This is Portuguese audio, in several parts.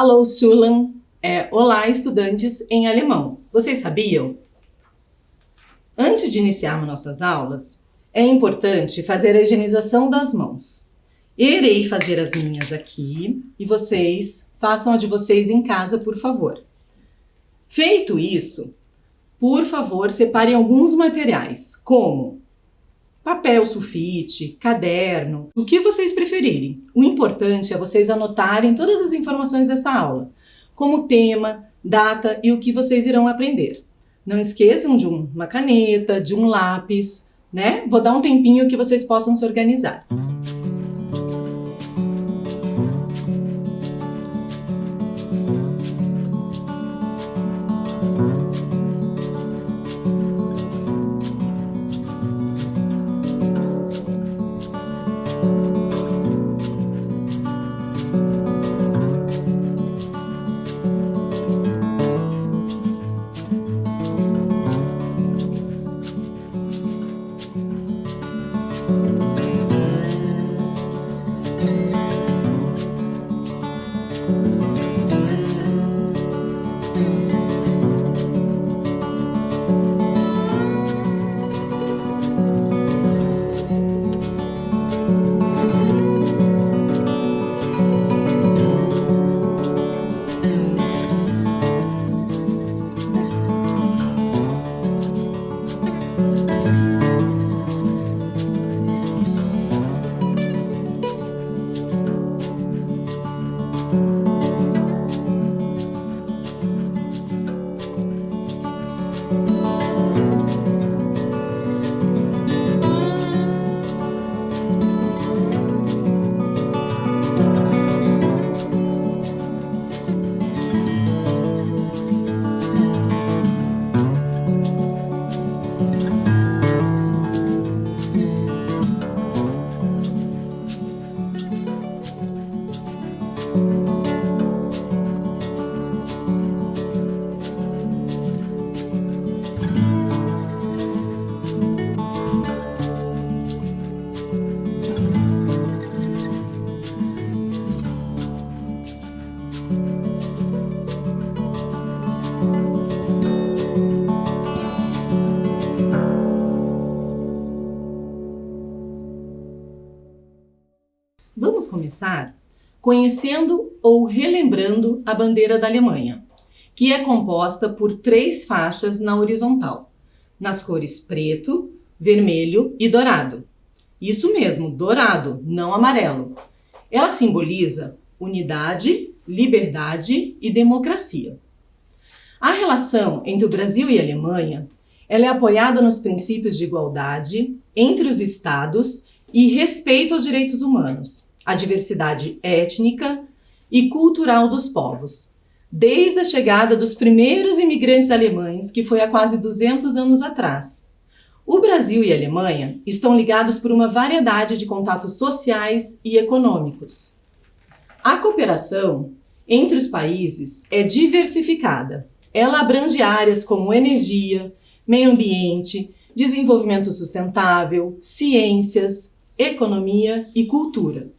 Hallo Schulen é olá estudantes em alemão. Vocês sabiam? Antes de iniciarmos nossas aulas, é importante fazer a higienização das mãos. Irei fazer as minhas aqui e vocês façam a de vocês em casa, por favor. Feito isso, por favor, separem alguns materiais, como papel sulfite, caderno, o que vocês preferirem. O importante é vocês anotarem todas as informações desta aula, como tema, data e o que vocês irão aprender. Não esqueçam de uma caneta, de um lápis, né? Vou dar um tempinho que vocês possam se organizar. Vamos começar conhecendo ou relembrando a bandeira da Alemanha, que é composta por 3 faixas na horizontal, nas cores preto, vermelho e dourado. Isso mesmo, dourado, não amarelo. Ela simboliza unidade, liberdade e democracia. A relação entre o Brasil e a Alemanha, ela é apoiada nos princípios de igualdade entre os estados e respeito aos direitos humanos, a diversidade étnica e cultural dos povos, desde a chegada dos primeiros imigrantes alemães, que foi há quase 200 anos atrás. O Brasil e a Alemanha estão ligados por uma variedade de contatos sociais e econômicos. A cooperação entre os países é diversificada. Ela abrange áreas como energia, meio ambiente, desenvolvimento sustentável, ciências, economia e cultura,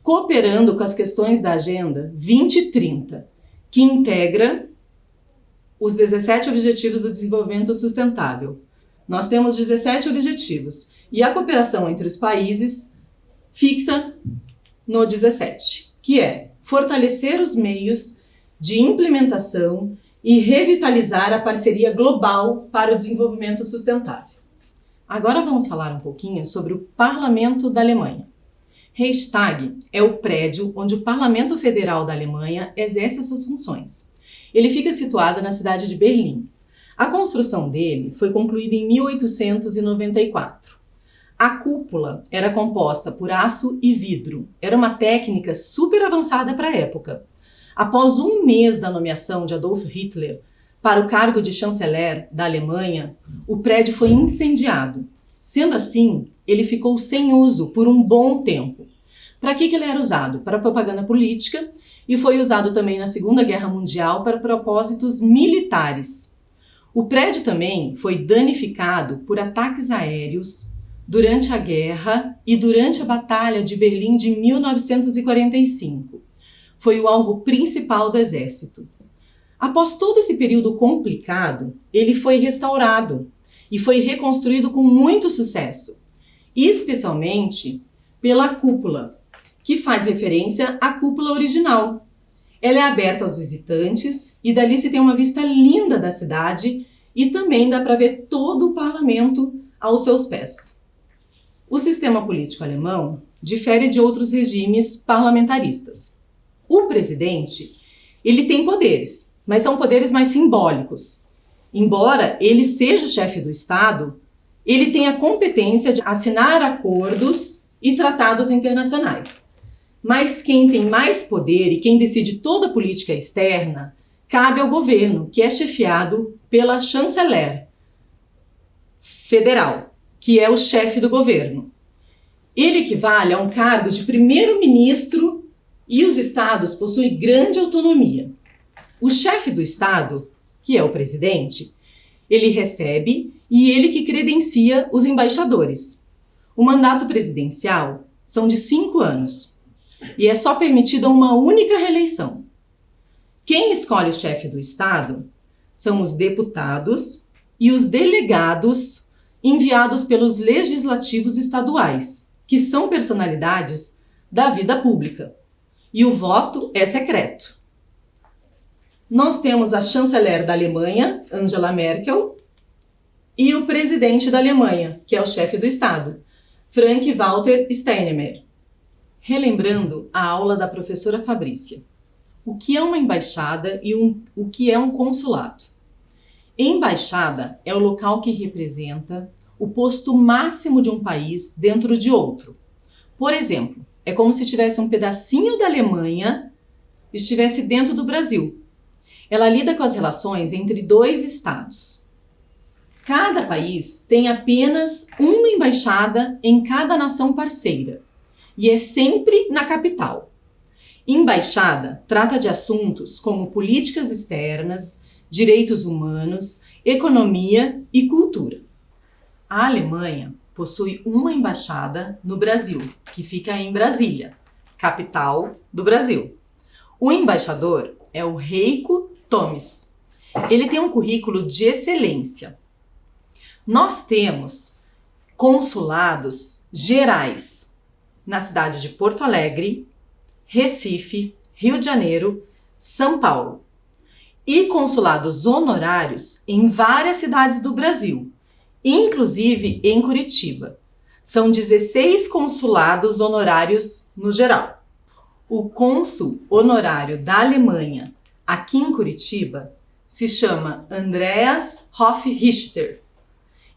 cooperando com as questões da Agenda 2030, que integra os 17 Objetivos do Desenvolvimento Sustentável. Nós temos 17 objetivos e a cooperação entre os países fixa no 17, que é fortalecer os meios de implementação e revitalizar a parceria global para o desenvolvimento sustentável. Agora vamos falar um pouquinho sobre o Parlamento da Alemanha. Reichstag é o prédio onde o Parlamento Federal da Alemanha exerce suas funções. Ele fica situado na cidade de Berlim. A construção dele foi concluída em 1894. A cúpula era composta por aço e vidro. Era uma técnica super avançada para a época. Após um mês da nomeação de Adolf Hitler para o cargo de chanceler da Alemanha, o prédio foi incendiado. Sendo assim, ele ficou sem uso por um bom tempo. Para que ele era usado? Para propaganda política e foi usado também na Segunda Guerra Mundial para propósitos militares. O prédio também foi danificado por ataques aéreos durante a guerra e durante a Batalha de Berlim de 1945. foi o alvo principal do exército. Após todo esse período complicado, ele foi restaurado e foi reconstruído com muito sucesso, especialmente pela cúpula, que faz referência à cúpula original. Ela é aberta aos visitantes e dali se tem uma vista linda da cidade e também dá para ver todo o parlamento aos seus pés. O sistema político alemão difere de outros regimes parlamentaristas. O presidente, ele tem poderes, mas são poderes mais simbólicos. Embora ele seja o chefe do Estado, ele tem a competência de assinar acordos e tratados internacionais. Mas quem tem mais poder e quem decide toda a política externa cabe ao governo, que é chefiado pela chanceler federal, que é o chefe do governo. Ele equivale a um cargo de primeiro-ministro e os estados possuem grande autonomia. O chefe do estado, que é o presidente, ele recebe e ele que credencia os embaixadores. O mandato presidencial são de 5 anos e é só permitida uma única reeleição. Quem escolhe o chefe do estado são os deputados e os delegados enviados pelos legislativos estaduais, que são personalidades da vida pública. E o voto é secreto. Nós temos a chanceler da Alemanha, Angela Merkel, e o presidente da Alemanha, que é o chefe do Estado, Frank-Walter Steinmeier. Relembrando a aula da professora Fabrícia. O que é uma embaixada e o que é um consulado? Embaixada é o local que representa o posto máximo de um país dentro de outro. Por exemplo, é como se tivesse um pedacinho da Alemanha estivesse dentro do Brasil. Ela lida com as relações entre 2 estados. Cada país tem apenas uma embaixada em cada nação parceira e é sempre na capital. Embaixada trata de assuntos como políticas externas, direitos humanos, economia e cultura. A Alemanha possui uma embaixada no Brasil, que fica em Brasília, capital do Brasil. O embaixador é o Heiko Thomas. Ele tem um currículo de excelência. Nós temos consulados gerais na cidade de Porto Alegre, Recife, Rio de Janeiro, São Paulo e consulados honorários em várias cidades do Brasil, inclusive em Curitiba. São 16 consulados honorários no geral. O cônsul honorário da Alemanha aqui em Curitiba se chama Andreas Hofrichter.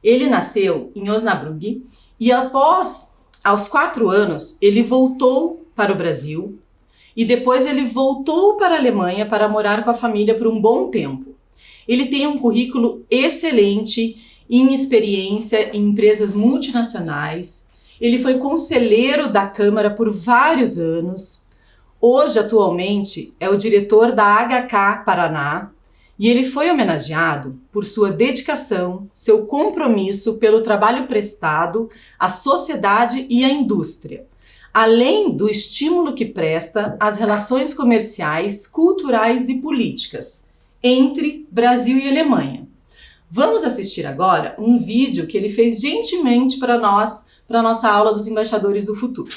Ele nasceu em Osnabrück e aos 4 anos, ele voltou para o Brasil e depois ele voltou para a Alemanha para morar com a família por um bom tempo. Ele tem um currículo excelente em experiência em empresas multinacionais. Ele foi conselheiro da Câmara por vários anos. Hoje, atualmente, é o diretor da HK Paraná e ele foi homenageado por sua dedicação, seu compromisso pelo trabalho prestado à sociedade e à indústria, além do estímulo que presta às relações comerciais, culturais e políticas entre Brasil e Alemanha. Vamos assistir agora um vídeo que ele fez gentilmente para nós, para a nossa aula dos embaixadores do futuro.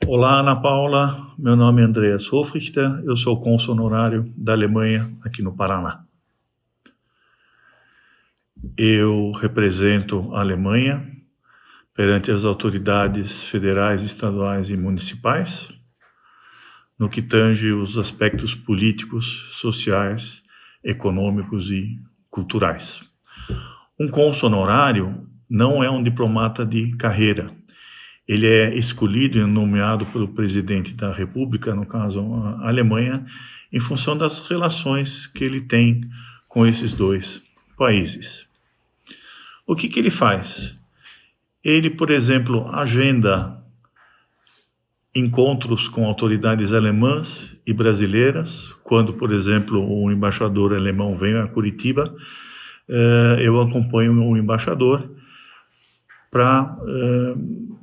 Olá, Ana Paula. Meu nome é Andreas Hofrichter. Eu sou cônsul honorário da Alemanha aqui no Paraná. Eu represento a Alemanha perante as autoridades federais, estaduais e municipais no que tange os aspectos políticos, sociais, econômicos e culturais. Um cônsul honorário não é um diplomata de carreira. Ele é escolhido e nomeado pelo presidente da República, no caso a Alemanha, em função das relações que ele tem com esses 2 países. O que ele faz? Ele, por exemplo, agenda encontros com autoridades alemãs e brasileiras. Quando, por exemplo, o embaixador alemão vem a Curitiba, eu acompanho o embaixador para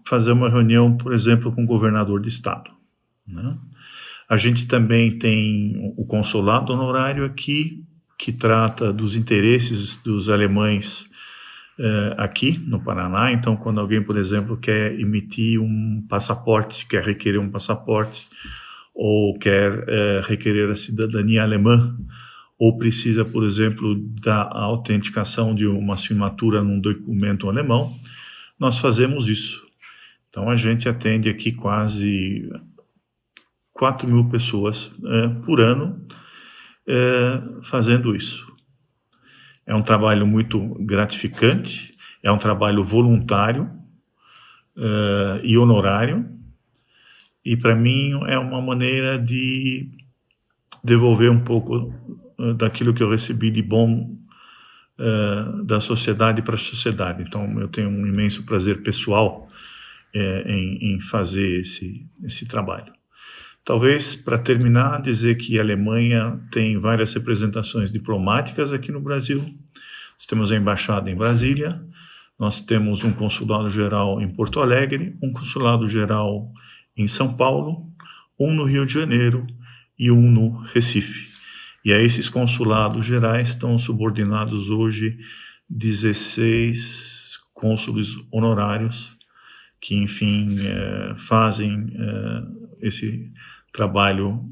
fazer uma reunião, por exemplo, com o governador de estado, né? A gente também tem o consulado honorário aqui, que trata dos interesses dos alemães aqui no Paraná. Então, quando alguém, por exemplo, quer emitir um passaporte, quer requerer um passaporte, ou quer requerer a cidadania alemã, ou precisa, por exemplo, da autenticação de uma assinatura num documento alemão, nós fazemos isso. Então, a gente atende aqui quase 4.000 pessoas por ano fazendo isso. É um trabalho muito gratificante, é um trabalho voluntário e honorário, e para mim é uma maneira de devolver um pouco daquilo que eu recebi de bom da sociedade para a sociedade. Então, eu tenho um imenso prazer pessoal em fazer esse trabalho. Talvez, para terminar, dizer que a Alemanha tem várias representações diplomáticas aqui no Brasil. Nós temos a embaixada em Brasília, nós temos um consulado-geral em Porto Alegre, um consulado-geral em São Paulo, um no Rio de Janeiro e um no Recife. E a esses consulados gerais estão subordinados hoje 16 cônsules honorários que, enfim, fazem esse trabalho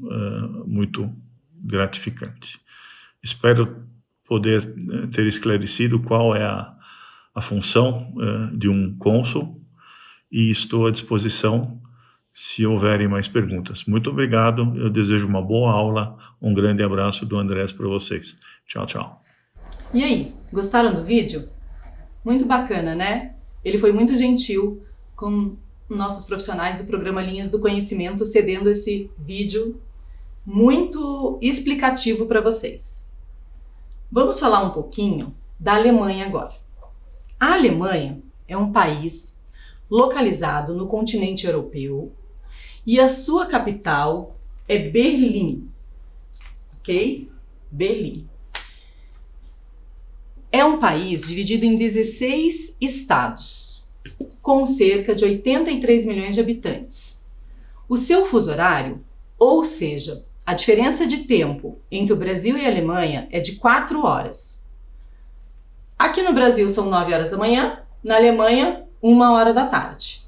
muito gratificante. Espero poder ter esclarecido qual é a função de um cônsul e estou à disposição se houverem mais perguntas. Muito obrigado, eu desejo uma boa aula, um grande abraço do Andrés para vocês. Tchau, tchau. E aí, gostaram do vídeo? Muito bacana, né? Ele foi muito gentil com nossos profissionais do programa Linhas do Conhecimento, cedendo esse vídeo muito explicativo para vocês. Vamos falar um pouquinho da Alemanha agora. A Alemanha é um país localizado no continente europeu e a sua capital é Berlim, ok? Berlim. É um país dividido em 16 estados, com cerca de 83 milhões de habitantes. O seu fuso horário, ou seja, a diferença de tempo entre o Brasil e a Alemanha é de 4 horas. Aqui no Brasil são 9 horas da manhã, na Alemanha, 1 hora da tarde.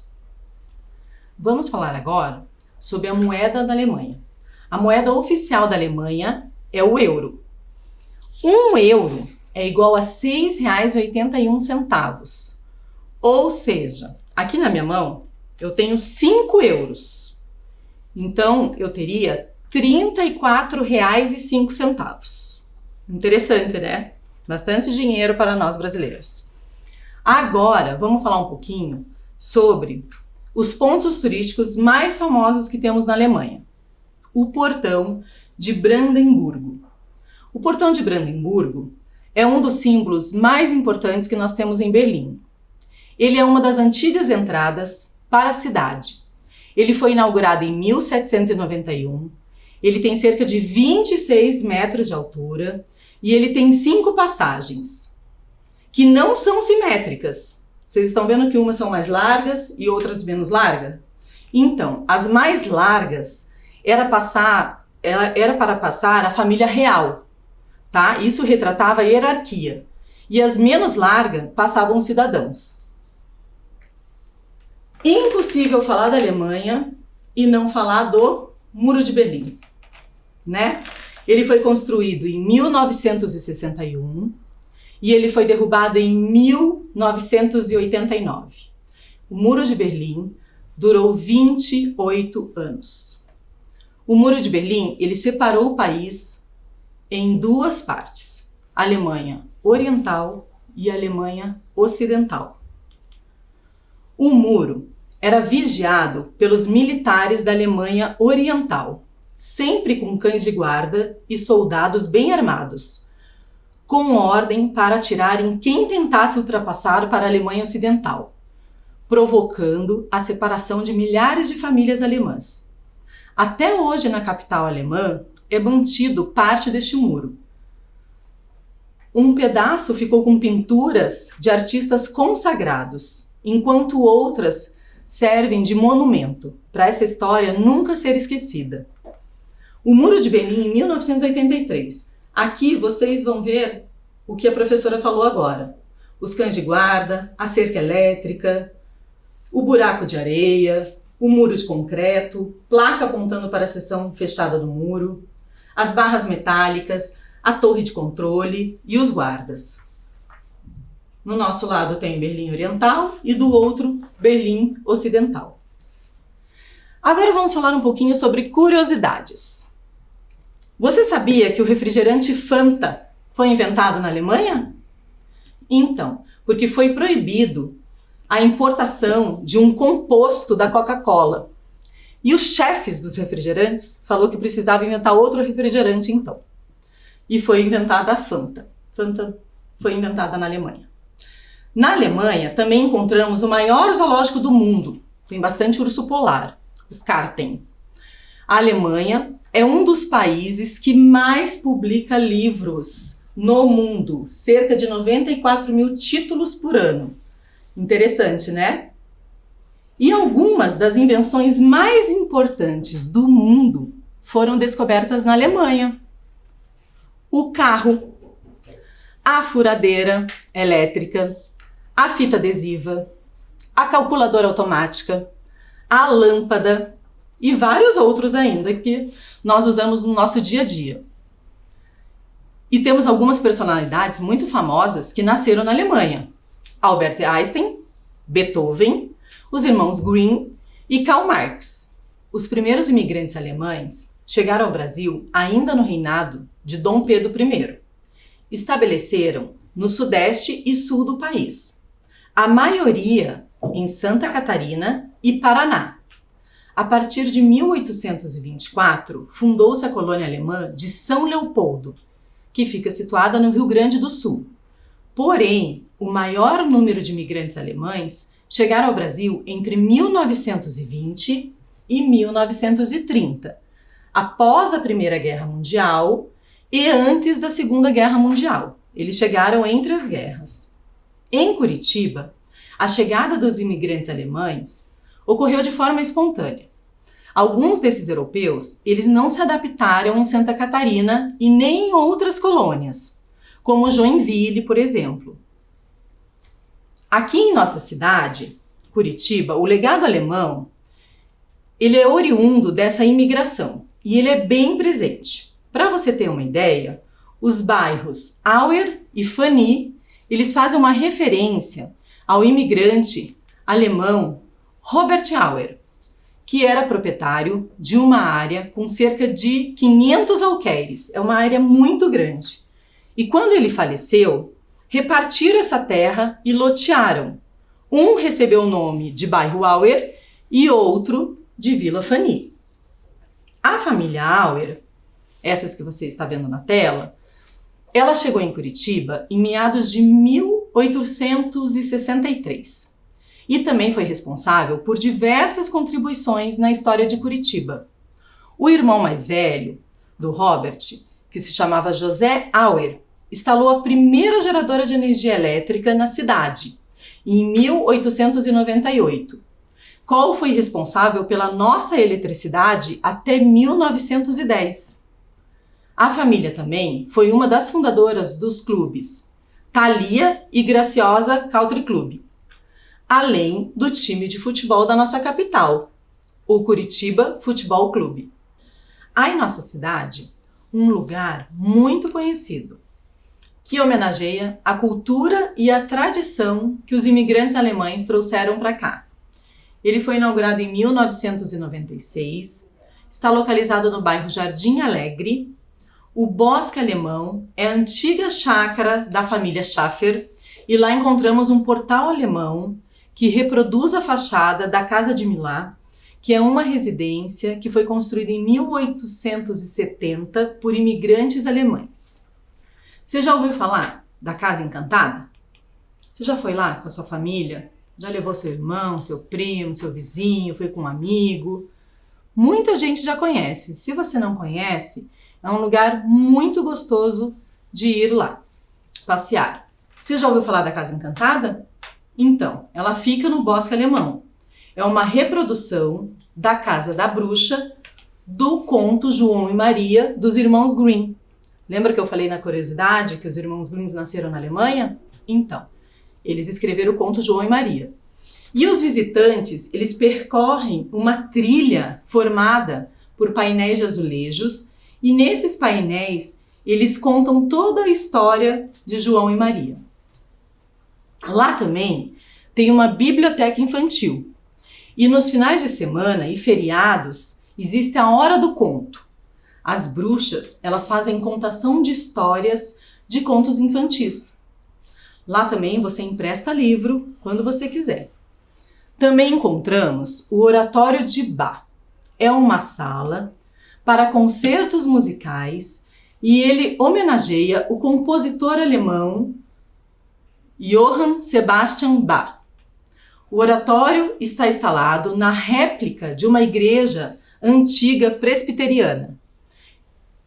Vamos falar agora sobre a moeda da Alemanha. A moeda oficial da Alemanha é o euro. 1 euro é igual a R$ 6,81. Ou seja, aqui na minha mão eu tenho 5 euros. Então eu teria R$ 34,05. Interessante, né? Bastante dinheiro para nós brasileiros. Agora vamos falar um pouquinho sobre os pontos turísticos mais famosos que temos na Alemanha. O Portão de Brandemburgo. O Portão de Brandemburgo é um dos símbolos mais importantes que nós temos em Berlim. Ele é uma das antigas entradas para a cidade. Ele foi inaugurado em 1791, ele tem cerca de 26 metros de altura e ele tem 5 passagens, que não são simétricas. Vocês estão vendo que umas são mais largas e outras menos largas? Então, as mais largas era para passar a família real, tá? Isso retratava a hierarquia. E as menos largas passavam os cidadãos. Impossível falar da Alemanha e não falar do Muro de Berlim, né? Ele foi construído em 1961 e ele foi derrubado em 1989. O Muro de Berlim durou 28 anos. O Muro de Berlim, ele separou o país em 2 partes, a Alemanha Oriental e a Alemanha Ocidental. O muro era vigiado pelos militares da Alemanha Oriental, sempre com cães de guarda e soldados bem armados, com ordem para atirar em quem tentasse ultrapassar para a Alemanha Ocidental, provocando a separação de milhares de famílias alemãs. Até hoje, na capital alemã, é mantido parte deste muro. Um pedaço ficou com pinturas de artistas consagrados, enquanto outras servem de monumento, para essa história nunca ser esquecida. O Muro de Berlim em 1983. Aqui vocês vão ver o que a professora falou agora. Os cães de guarda, a cerca elétrica, o buraco de areia, o muro de concreto, placa apontando para a seção fechada do muro, as barras metálicas, a torre de controle e os guardas. No nosso lado tem Berlim Oriental e do outro Berlim Ocidental. Agora vamos falar um pouquinho sobre curiosidades. Você sabia que o refrigerante Fanta foi inventado na Alemanha? Então, porque foi proibido a importação de um composto da Coca-Cola. E os chefes dos refrigerantes falou que precisava inventar outro refrigerante então. E foi inventada a Fanta. Fanta foi inventada na Alemanha. Na Alemanha também encontramos o maior zoológico do mundo. Tem bastante urso polar, o Karten. A Alemanha é um dos países que mais publica livros no mundo. Cerca de 94 mil títulos por ano. Interessante, né? E algumas das invenções mais importantes do mundo foram descobertas na Alemanha. O carro, a furadeira elétrica, a fita adesiva, a calculadora automática, a lâmpada e vários outros ainda que nós usamos no nosso dia a dia. E temos algumas personalidades muito famosas que nasceram na Alemanha. Albert Einstein, Beethoven, os irmãos Grimm e Karl Marx. Os primeiros imigrantes alemães chegaram ao Brasil ainda no reinado de Dom Pedro I. Estabeleceram no sudeste e sul do país. A maioria em Santa Catarina e Paraná. A partir de 1824, fundou-se a colônia alemã de São Leopoldo, que fica situada no Rio Grande do Sul. Porém, o maior número de imigrantes alemães chegaram ao Brasil entre 1920 e 1930, após a Primeira Guerra Mundial e antes da Segunda Guerra Mundial. Eles chegaram entre as guerras. Em Curitiba, a chegada dos imigrantes alemães ocorreu de forma espontânea. Alguns desses europeus, eles não se adaptaram em Santa Catarina e nem em outras colônias, como Joinville, por exemplo. Aqui em nossa cidade, Curitiba, o legado alemão, ele é oriundo dessa imigração e ele é bem presente. Para você ter uma ideia, os bairros Auer e Fanny, eles fazem uma referência ao imigrante alemão Robert Auer, que era proprietário de uma área com cerca de 500 alqueires. É uma área muito grande. E quando ele faleceu, repartiram essa terra e lotearam. Um recebeu o nome de bairro Auer e outro de Vila Fanny. A família Auer, essas que você está vendo na tela, ela chegou em Curitiba em meados de 1863 e também foi responsável por diversas contribuições na história de Curitiba. O irmão mais velho do Robert, que se chamava José Auer, instalou a primeira geradora de energia elétrica na cidade, em 1898. Qual foi responsável pela nossa eletricidade até 1910. A família também foi uma das fundadoras dos clubes Thalia e Graciosa Country Club, além do time de futebol da nossa capital, o Curitiba Futebol Clube. Há em nossa cidade um lugar muito conhecido, que homenageia a cultura e a tradição que os imigrantes alemães trouxeram para cá. Ele foi inaugurado em 1996, está localizado no bairro Jardim Alegre. O Bosque Alemão é a antiga chácara da família Schaffer e lá encontramos um portal alemão que reproduz a fachada da Casa de Milá, que é uma residência que foi construída em 1870 por imigrantes alemães. Você já ouviu falar da Casa Encantada? Você já foi lá com a sua família? Já levou seu irmão, seu primo, seu vizinho, foi com um amigo? Muita gente já conhece. Se você não conhece, é um lugar muito gostoso de ir lá passear. Você já ouviu falar da Casa Encantada? Então, ela fica no Bosque Alemão. É uma reprodução da Casa da Bruxa do conto João e Maria, dos irmãos Grimm. Lembra que eu falei na curiosidade que os irmãos Grimm nasceram na Alemanha? Então, eles escreveram o conto João e Maria. E os visitantes, eles percorrem uma trilha formada por painéis de azulejos, e nesses painéis eles contam toda a história de João e Maria. Lá também tem uma biblioteca infantil. E nos finais de semana e feriados existe a Hora do Conto. As bruxas, elas fazem contação de histórias de contos infantis. Lá também você empresta livro quando você quiser. Também encontramos o Oratório de Bach. É uma sala para concertos musicais e ele homenageia o compositor alemão Johann Sebastian Bach. O oratório está instalado na réplica de uma igreja antiga presbiteriana.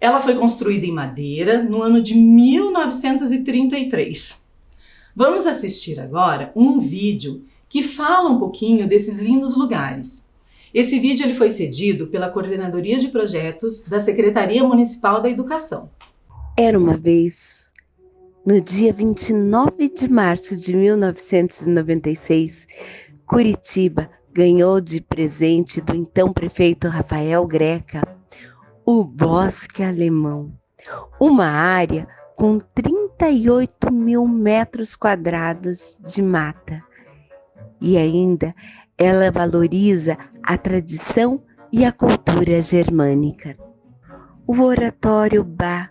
Ela foi construída em madeira no ano de 1933. Vamos assistir agora um vídeo que fala um pouquinho desses lindos lugares. Esse vídeo ele foi cedido pela Coordenadoria de Projetos da Secretaria Municipal da Educação. Era uma vez, no dia 29 de março de 1996, Curitiba ganhou de presente do então prefeito Rafael Greca o Bosque Alemão, uma área com 38 mil metros quadrados de mata. E ainda ela valoriza a tradição e a cultura germânica. O Oratório Bach,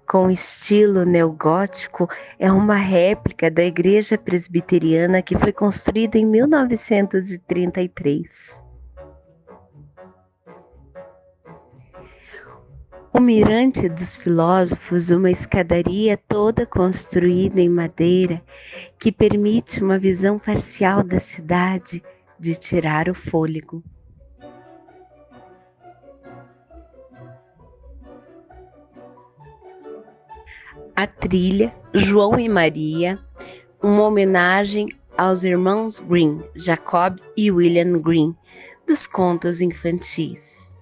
com estilo neogótico, é uma réplica da igreja presbiteriana que foi construída em 1933. O Mirante dos Filósofos, uma escadaria toda construída em madeira que permite uma visão parcial da cidade de tirar o fôlego. A trilha João e Maria, uma homenagem aos irmãos Grimm, Jacob e William Grimm, dos contos infantis.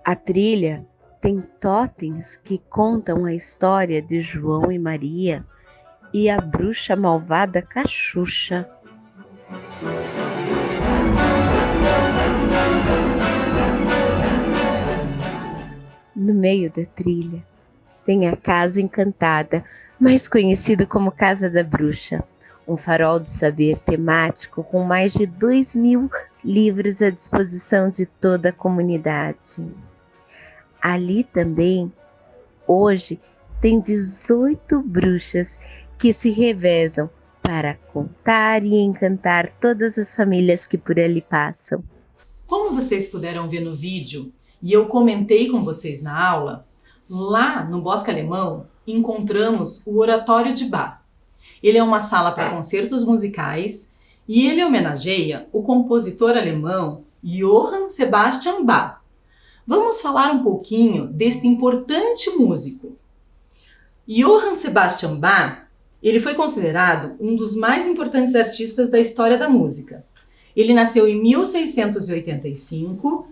A trilha tem totens que contam a história de João e Maria e a bruxa malvada Cachucha. No meio da trilha tem a Casa Encantada, mais conhecida como Casa da Bruxa, um farol de saber temático com mais de 2.000 livros à disposição de toda a comunidade. Ali também, hoje, tem 18 bruxas que se revezam para contar e encantar todas as famílias que por ali passam. Como vocês puderam ver no vídeo, e eu comentei com vocês na aula, lá no Bosque Alemão encontramos o Oratório de Bach. Ele é uma sala para concertos musicais e ele homenageia o compositor alemão Johann Sebastian Bach. Vamos falar um pouquinho deste importante músico. Johann Sebastian Bach, ele foi considerado um dos mais importantes artistas da história da música. Ele nasceu em 1685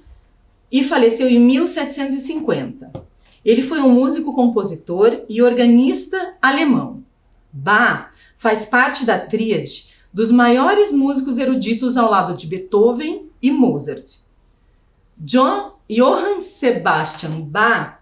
e faleceu em 1750. Ele foi um músico, compositor e organista alemão. Bach faz parte da tríade dos maiores músicos eruditos ao lado de Beethoven e Mozart. Johann Sebastian Bach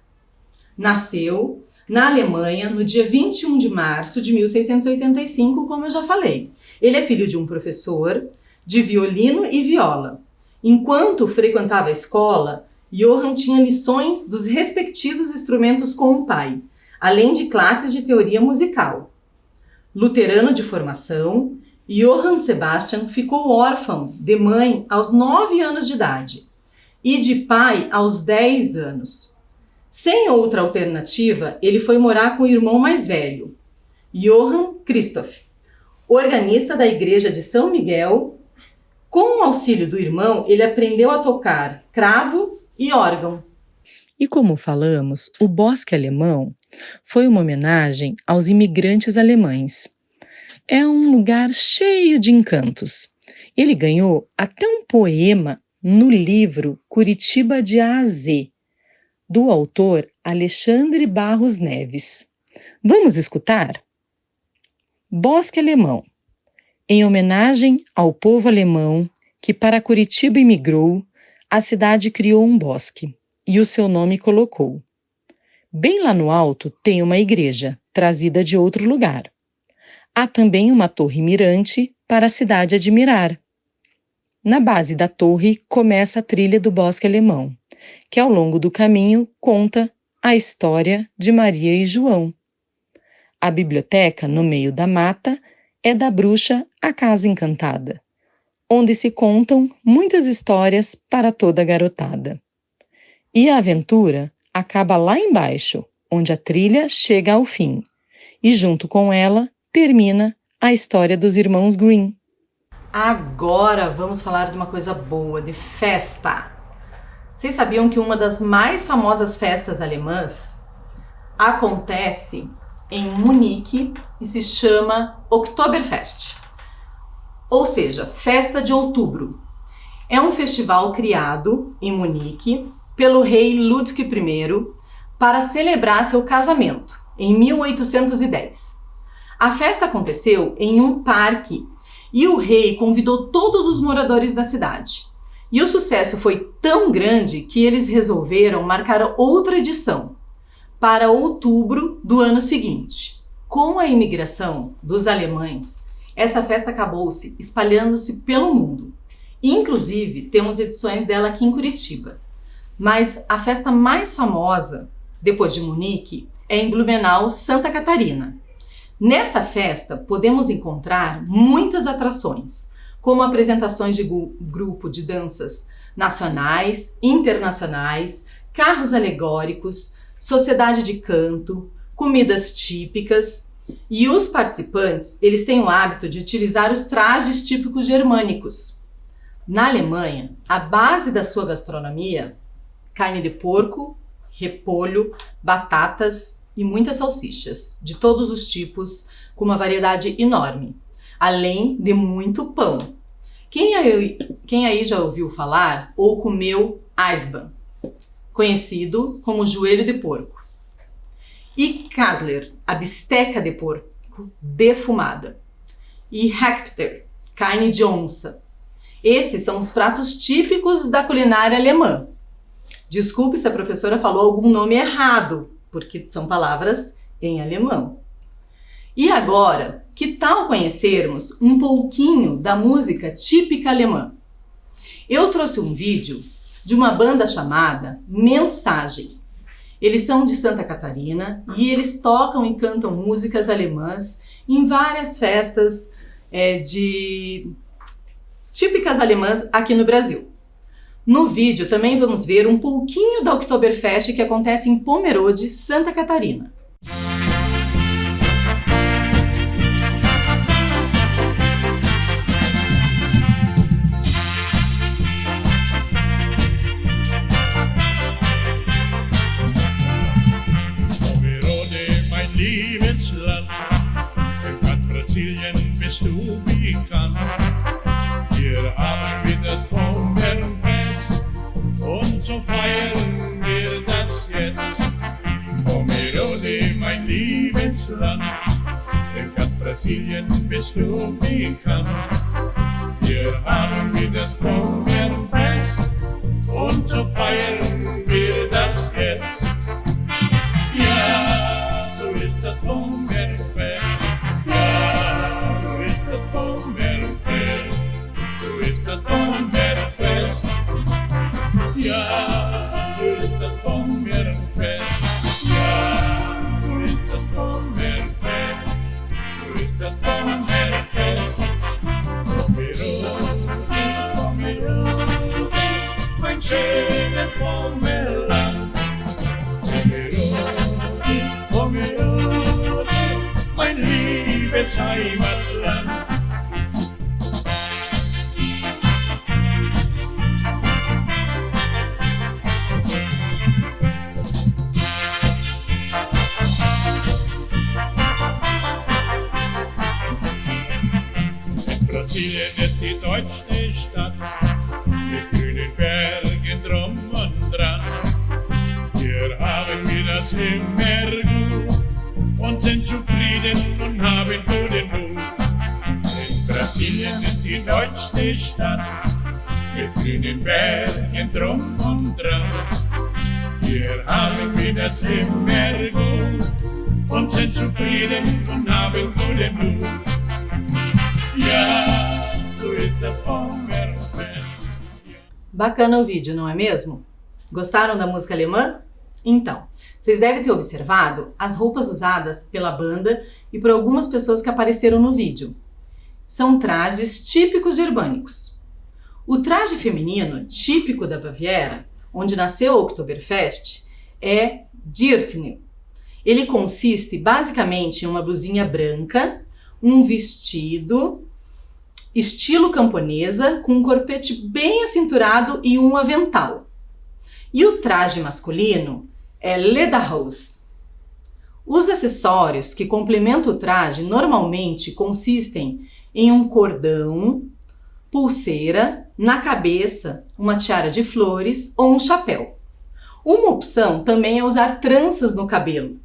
nasceu na Alemanha no dia 21 de março de 1685, como eu já falei. Ele é filho de um professor de violino e viola. Enquanto frequentava a escola, Johann tinha lições dos respectivos instrumentos com o pai, além de classes de teoria musical. Luterano de formação, Johann Sebastian ficou órfão de mãe aos 9 anos de idade e de pai aos 10 anos. Sem outra alternativa, ele foi morar com o irmão mais velho, Johann Christoph, organista da igreja de São Miguel. Com o auxílio do irmão, ele aprendeu a tocar cravo e órgão. E como falamos, o Bosque Alemão foi uma homenagem aos imigrantes alemães. É um lugar cheio de encantos. Ele ganhou até um poema no livro Curitiba de A a Z, do autor Alexandre Barros Neves. Vamos escutar? Bosque Alemão. Em homenagem ao povo alemão que para Curitiba imigrou, a cidade criou um bosque e o seu nome colocou. Bem lá no alto tem uma igreja, trazida de outro lugar. Há também uma torre mirante para a cidade admirar. Na base da torre começa a trilha do Bosque Alemão, que ao longo do caminho conta a história de Maria e João. A biblioteca, no meio da mata, é da bruxa A Casa Encantada, onde se contam muitas histórias para toda a garotada. E a aventura acaba lá embaixo, onde a trilha chega ao fim, e junto com ela termina a história dos irmãos Grimm. Agora vamos falar de uma coisa boa, de festa. Vocês sabiam que uma das mais famosas festas alemãs acontece em Munique e se chama Oktoberfest, ou seja, Festa de Outubro. É um festival criado em Munique pelo rei Ludwig I para celebrar seu casamento, em 1810. A festa aconteceu em um parque e o rei convidou todos os moradores da cidade. E o sucesso foi tão grande que eles resolveram marcar outra edição, para outubro do ano seguinte. Com a imigração dos alemães, essa festa acabou-se espalhando-se pelo mundo. Inclusive, temos edições dela aqui em Curitiba. Mas a festa mais famosa, depois de Munique, é em Blumenau, Santa Catarina. Nessa festa, podemos encontrar muitas atrações, como apresentações de grupo de danças nacionais, internacionais, carros alegóricos, sociedade de canto, comidas típicas. E os participantes, eles têm o hábito de utilizar os trajes típicos germânicos. Na Alemanha, a base da sua gastronomia: carne de porco, repolho, batatas e muitas salsichas, de todos os tipos, com uma variedade enorme, além de muito pão. Quem aí já ouviu falar ou comeu Eisbein, conhecido como joelho de porco? E Kassler, a bisteca de porco defumada. E Hackpter, carne de onça. Esses são os pratos típicos da culinária alemã. Desculpe se a professora falou algum nome errado, porque são palavras em alemão. E agora, que tal conhecermos um pouquinho da música típica alemã? Eu trouxe um vídeo de uma banda chamada Mensagem. Eles são de Santa Catarina e eles tocam e cantam músicas alemãs em várias festas típicas alemãs aqui no Brasil. No vídeo também vamos ver um pouquinho da Oktoberfest que acontece em Pomerode, Santa Catarina. Pomerode, mein liebes Land, im Bad Brasilien bist du bekannt. Hier haben wir das Pommerfest und so feiern wir das jetzt. Pomerode, mein liebes Land, in ganz Brasilien bist du bekannt. Hier haben wir das Pommerfest und so feiern wir das jetzt. Ja, so ist das Pommerfest. Ja, so ist das Pommerfest. So ist das Pommerfest. Ja, so ist das Pommerfest. Ja, so ist das Pommerfest. So ist das Pommerfest. Pomerode, Pomerode, mein schönes Pommerland. Pomerode, Pomerode, mein liebes Heimatland. Brasilien ist die deutschste Stadt, mit grünen Bergen drum und dran. Hier haben wir das immer gut und sind zufrieden und haben guten Mut. Denn Brasilien ist die deutschste Stadt, mit grünen Bergen drum und dran. Hier haben wir das immer gut und sind zufrieden und haben guten Mut. Ja, so ist das Bomberfest. Bacana o vídeo, não é mesmo? Gostaram da música alemã? Então, vocês devem ter observado as roupas usadas pela banda e por algumas pessoas que apareceram no vídeo. São trajes típicos germânicos. O traje feminino típico da Baviera, onde nasceu o Oktoberfest, é Dirndl. Ele consiste basicamente em uma blusinha branca, um vestido estilo camponesa, com um corpete bem acinturado e um avental. E o traje masculino é Lederhose. Os acessórios que complementam o traje normalmente consistem em um cordão, pulseira, na cabeça, uma tiara de flores ou um chapéu. Uma opção também é usar tranças no cabelo.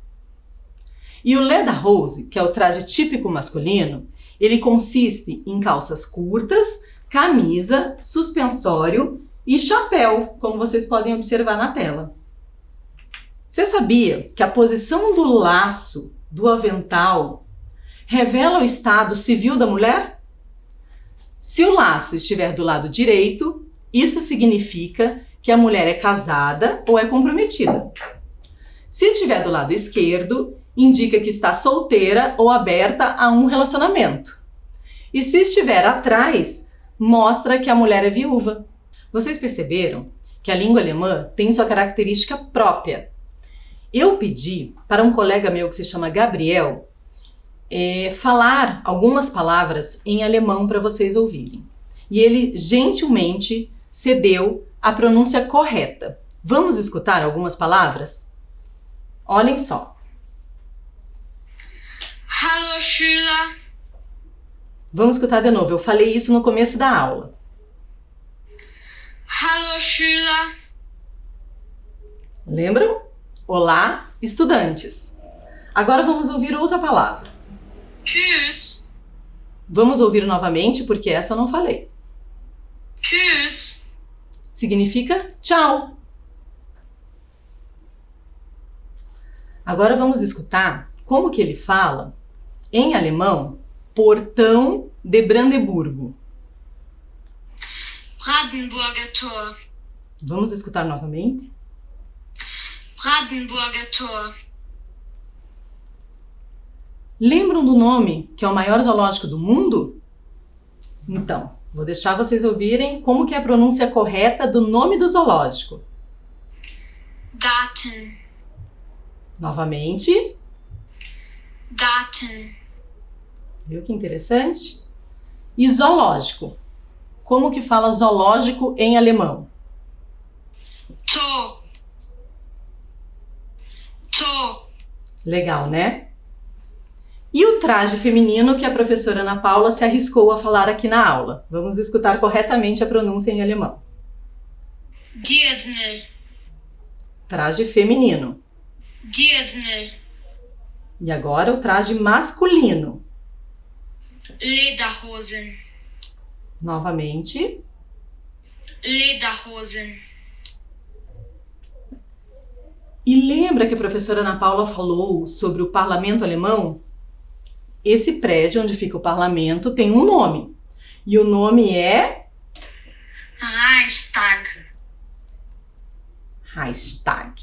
E o Lederhose, que é o traje típico masculino, ele consiste em calças curtas, camisa, suspensório e chapéu, como vocês podem observar na tela. Você sabia que a posição do laço do avental revela o estado civil da mulher? Se o laço estiver do lado direito, isso significa que a mulher é casada ou é comprometida. Se estiver do lado esquerdo, indica que está solteira ou aberta a um relacionamento. E se estiver atrás, mostra que a mulher é viúva. Vocês perceberam que a língua alemã tem sua característica própria. Eu pedi para um colega meu que se chama Gabriel falar algumas palavras em alemão para vocês ouvirem. E ele gentilmente cedeu a pronúncia correta. Vamos escutar algumas palavras? Olhem só. Hallo Schüler. Vamos escutar de novo. Eu falei isso no começo da aula. Hallo Schüler. Lembram? Olá, estudantes. Agora vamos ouvir outra palavra. Tschüss. Vamos ouvir novamente porque essa eu não falei. Tschüss. Significa tchau. Agora vamos escutar como que ele fala em alemão portão de Brandeburgo. Brandenburger Tor. Vamos escutar novamente? Brandenburger Tor. Lembram do nome que é o maior zoológico do mundo? Então, vou deixar vocês ouvirem como que é a pronúncia correta do nome do zoológico. Garten. Novamente. Garten. Viu que interessante? E zoológico. Como que fala zoológico em alemão? Tor. Tor. Legal, né? E o traje feminino que a professora Ana Paula se arriscou a falar aqui na aula. Vamos escutar corretamente a pronúncia em alemão. Dirndl. Traje feminino. Dirndl. E agora o traje masculino. Lederhosen. Novamente. Lederhosen. E lembra que a professora Ana Paula falou sobre o parlamento alemão? Esse prédio onde fica o parlamento tem um nome. E o nome é Reichstag. Reichstag.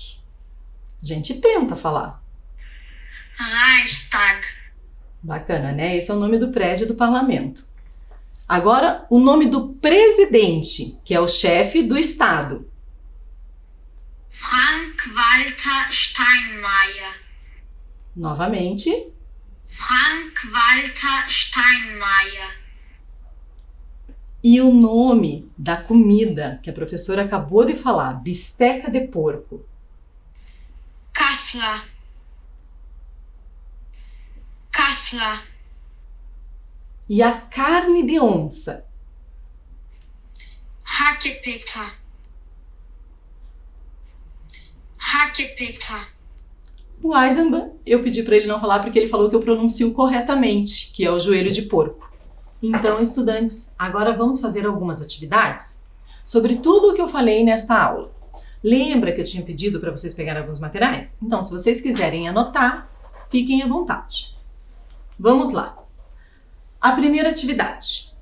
A gente tenta falar. Reichstag. Bacana, né? Esse é o nome do prédio do parlamento. Agora, o nome do presidente, que é o chefe do estado. Frank-Walter Steinmeier. Novamente. Frank-Walter Steinmeier. E o nome da comida que a professora acabou de falar, bisteca de porco. Kassler. Kassler. E a carne de onça? Hackepeta. Hackepeta. O Eisenbahn, eu pedi para ele não falar porque ele falou que eu pronuncio corretamente, que é o joelho de porco. Então, estudantes, agora vamos fazer algumas atividades sobre tudo o que eu falei nesta aula. Lembra que eu tinha pedido para vocês pegarem alguns materiais? Então, se vocês quiserem anotar, fiquem à vontade. Vamos lá. A primeira atividade.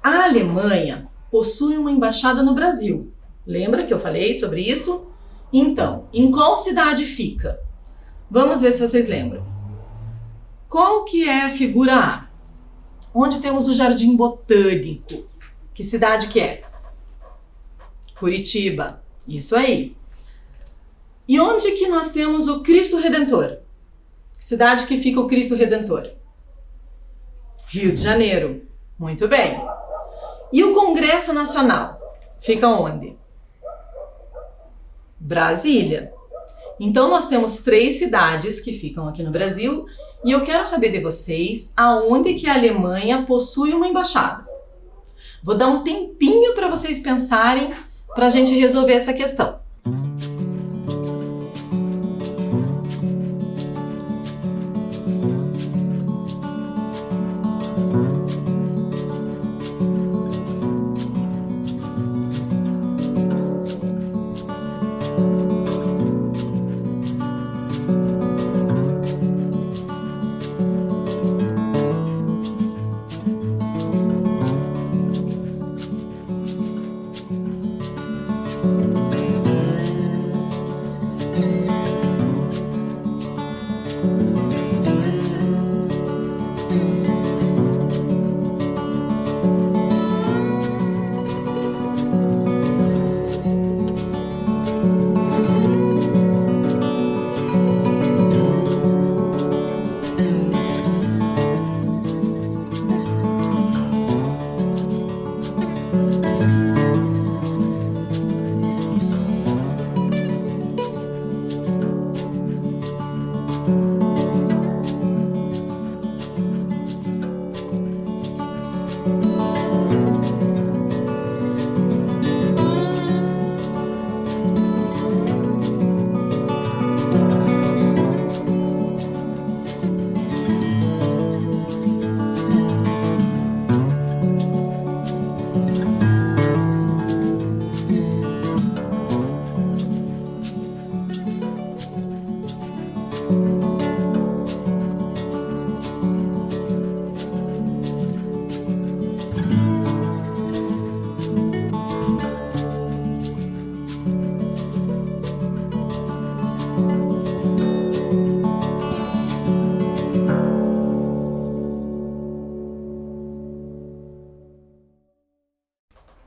A Alemanha possui uma embaixada no Brasil. Lembra que eu falei sobre isso? Então, em qual cidade fica? Vamos ver se vocês lembram. Qual que é a figura A? Onde temos o Jardim Botânico? Que cidade que é? Curitiba. Isso aí. E onde que nós temos o Cristo Redentor? Que cidade que fica o Cristo Redentor? Rio de Janeiro. Muito bem. E o Congresso Nacional? Fica onde? Brasília. Então, nós temos 3 cidades que ficam aqui no Brasil e eu quero saber de vocês aonde que a Alemanha possui uma embaixada. Vou dar um tempinho para vocês pensarem para a gente resolver essa questão.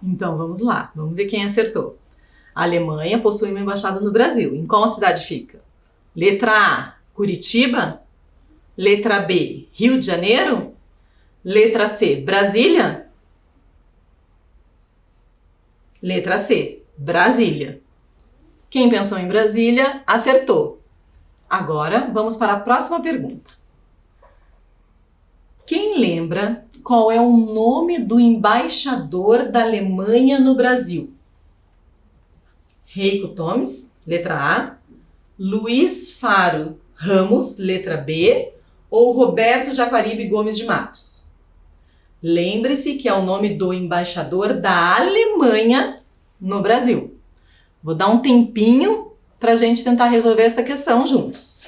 Então, vamos lá. Vamos ver quem acertou. A Alemanha possui uma embaixada no Brasil. Em qual cidade fica? Letra A, Curitiba. Letra B, Rio de Janeiro. Letra C, Brasília. Letra C, Brasília. Quem pensou em Brasília, acertou. Agora, vamos para a próxima pergunta. Quem lembra qual é o nome do embaixador da Alemanha no Brasil? Heiko Thomas, letra A. Luiz Faro Ramos, letra B. Ou Roberto Jaguaribe Gomes de Matos? Lembre-se que é o nome do embaixador da Alemanha no Brasil. Vou dar um tempinho para a gente tentar resolver essa questão juntos.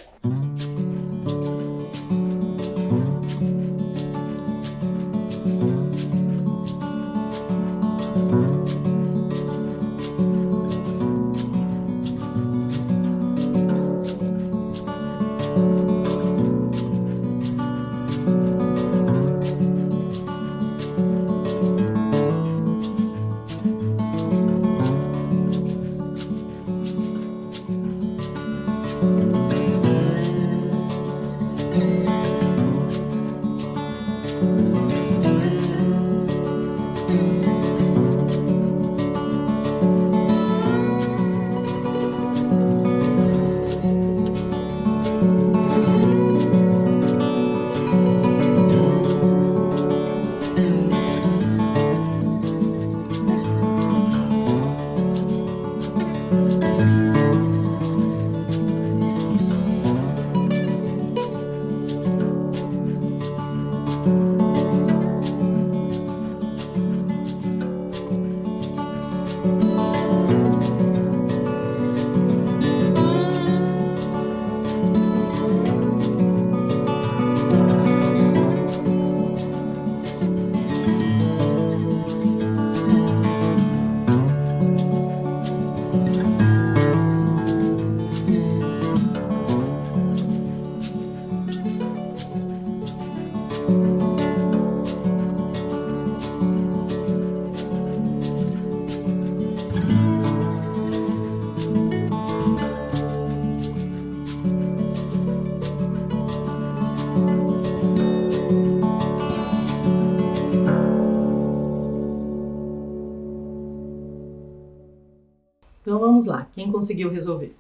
Então vamos lá, quem conseguiu resolver?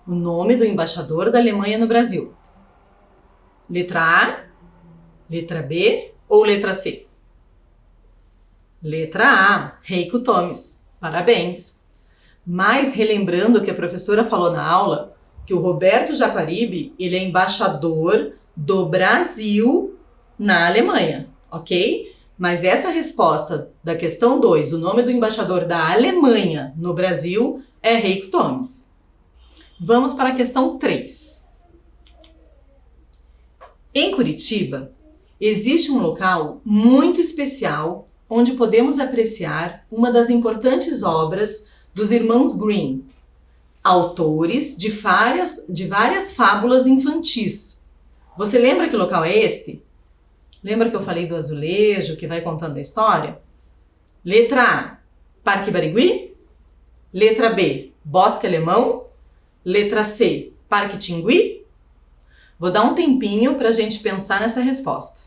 O nome do embaixador da Alemanha no Brasil. Letra A, letra B ou letra C? Letra A, Heiko Thomes. Parabéns! Mas relembrando que a professora falou na aula que o Roberto Jaguaribe, ele é embaixador do Brasil na Alemanha, ok? Mas essa resposta da questão 2, o nome do embaixador da Alemanha no Brasil é Heiko Thomes. Vamos para a questão 3. Em Curitiba, existe um local muito especial onde podemos apreciar uma das importantes obras dos irmãos Grimm, autores de várias fábulas infantis. Você lembra que local é este? Lembra que eu falei do azulejo que vai contando a história? Letra A, Parque Barigui. Letra B, Bosque Alemão. Letra C, Parque Tingui. Vou dar um tempinho para a gente pensar nessa resposta.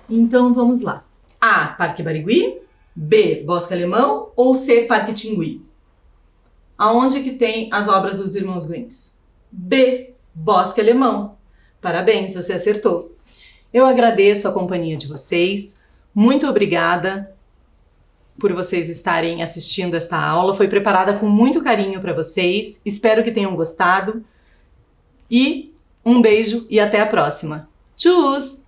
Então vamos lá. A, Parque Barigui. B, Bosque Alemão. Ou C, Parque Tingui? Aonde que tem as obras dos irmãos Grimm? B, Bosque Alemão. Parabéns, você acertou. Eu agradeço a companhia de vocês. Muito obrigada por vocês estarem assistindo esta aula. Foi preparada com muito carinho para vocês. Espero que tenham gostado. E um beijo e até a próxima. Tchus!